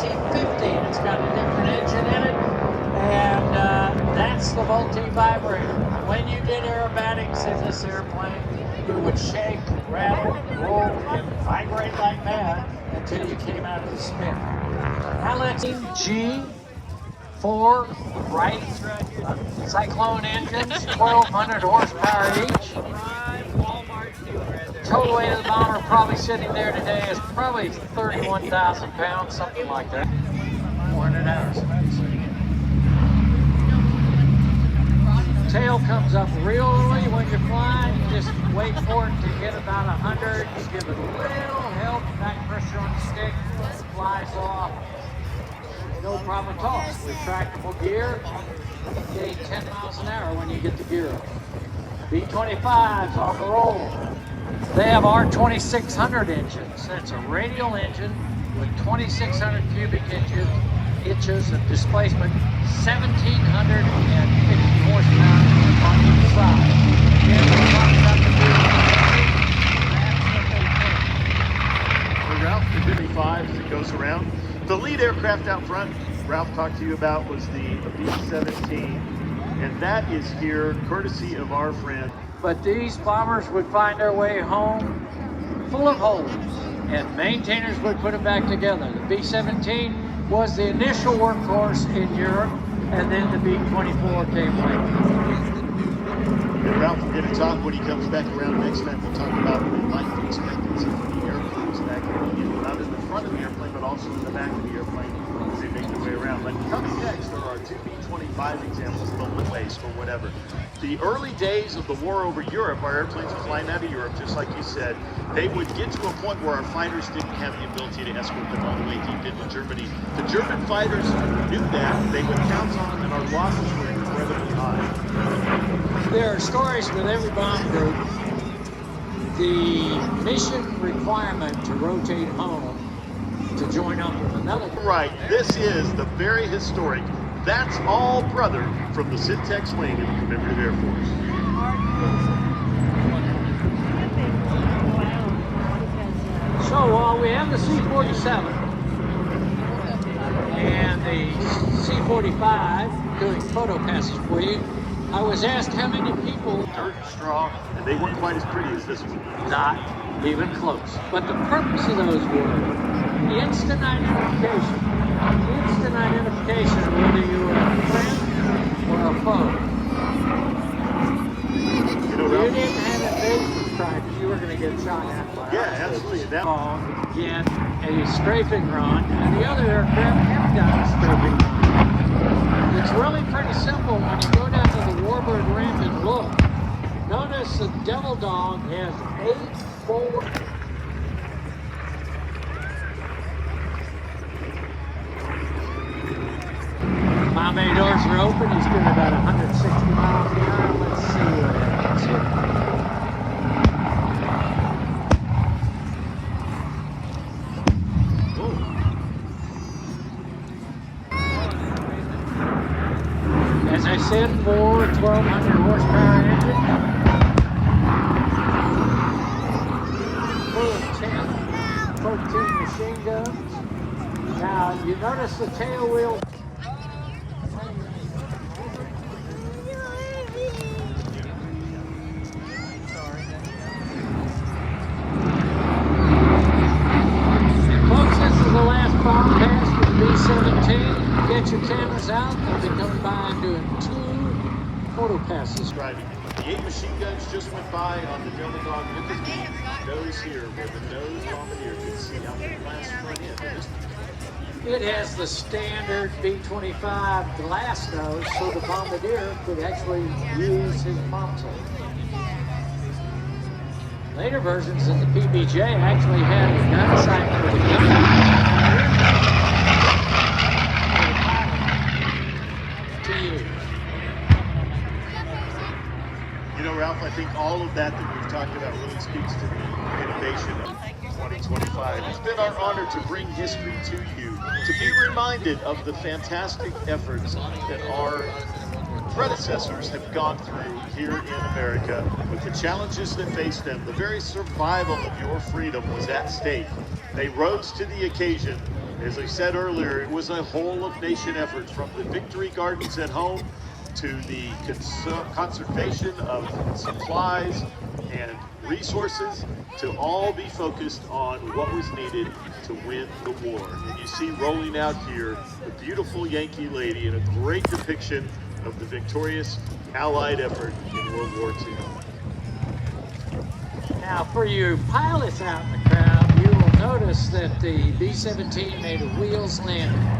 1815. It's got a different engine in it, and that's the multi-vibrator. When you did aerobatics in this airplane, it would shake, rattle, roll, and vibrate like mad until you came out of the spin. Now let's G4 Wright Cyclone engines, 1,200 horsepower each. Total weight of the bomber probably sitting there today is probably 31,000 pounds, something like that. 400 hours. Tail comes up real early when you're flying. You just wait for it to hit about 100. You give it a little help, back pressure on the stick, it flies off. No problem at all. Retractable gear, gain 10 miles an hour when you get the gear up. B-25s on the roll. They have R2600 engines. That's a radial engine with 2,600 cubic inches of displacement, 1,750 horsepower on each side. And we're talking about the Ralph, the 55 that goes around. The lead aircraft out front, Ralph talked to you about, was the B-17, and that is here courtesy of our friend. But these bombers would find their way home full of holes, and maintainers would put them back together. The B-17 was the initial workhorse in Europe, and then the B-24 came later. And Ralph, we're going to talk when he comes back around next time. We'll talk about the life expectancy for the airplanes back here, not in the front of the airplane, but also in the back of the airplane as they make their way around. But coming next are our two B-25 examples, the Lilways or whatever. The early days of the war over Europe, our airplanes were flying out of Europe, just like you said. They would get to a point where our fighters didn't have the ability to escort them all the way deep into Germany. The German fighters knew that. They would count on them, and our losses were incredibly high. There are stories with every bomb group. The mission requirement to rotate home to join up with another. Right, this is the very historic That's All Brother from the Syntex wing of the Commemorative Air Force. So we have the C-47 and the C-45 doing photo passes for you. I was asked how many people. Dirt and straw, and they weren't quite as pretty as this one. Not even close. But the purpose of those were instant identification. Instant identification of whether you were a friend or a foe. You know, You didn't have invasion strikes, you were going to get shot at by. Yeah, absolutely. That Again, a strafing run, and the other aircraft have got a strafing run. It's really pretty simple when you go down to the Warbird ramp and look. Notice the Devil Dog has 8 forward. My main doors are open. He's doing about 160 miles an hour. Let's see what happens here. As I said, 1,200 horsepower engine. Full of 10, 13 machine guns. Now, you notice the tail wheel. Folks, this is the last bomb pass for the B-17. Get your cameras out. They'll be coming by and doing 2 photo passes. driving. The 8 machine guns just went by on the Devil Dog. Look at the nose here, where the nose bombardier can see how the glass front end. It has the standard B-25 glass nose, so the bombardier could actually use his console. Later versions of the PBJ actually had a gun sight for the gun. To use. You know, Ralph, I think all of that we've talked about really speaks to the innovation of 2025. It's been our honor to bring history to you, to be reminded of the fantastic efforts that our predecessors have gone through here in America with the challenges that faced them. The very survival of your freedom was at stake. They rose to the occasion, As I said earlier, it was a whole-of-nation effort, from the victory gardens at home to the conservation of supplies and resources, to all be focused on what was needed to win the war. And you see rolling out here the beautiful Yankee lady in a great depiction of the victorious Allied effort in World War II. Now, for you pilots out in the crowd, you will notice that the B-17 made a wheels landing.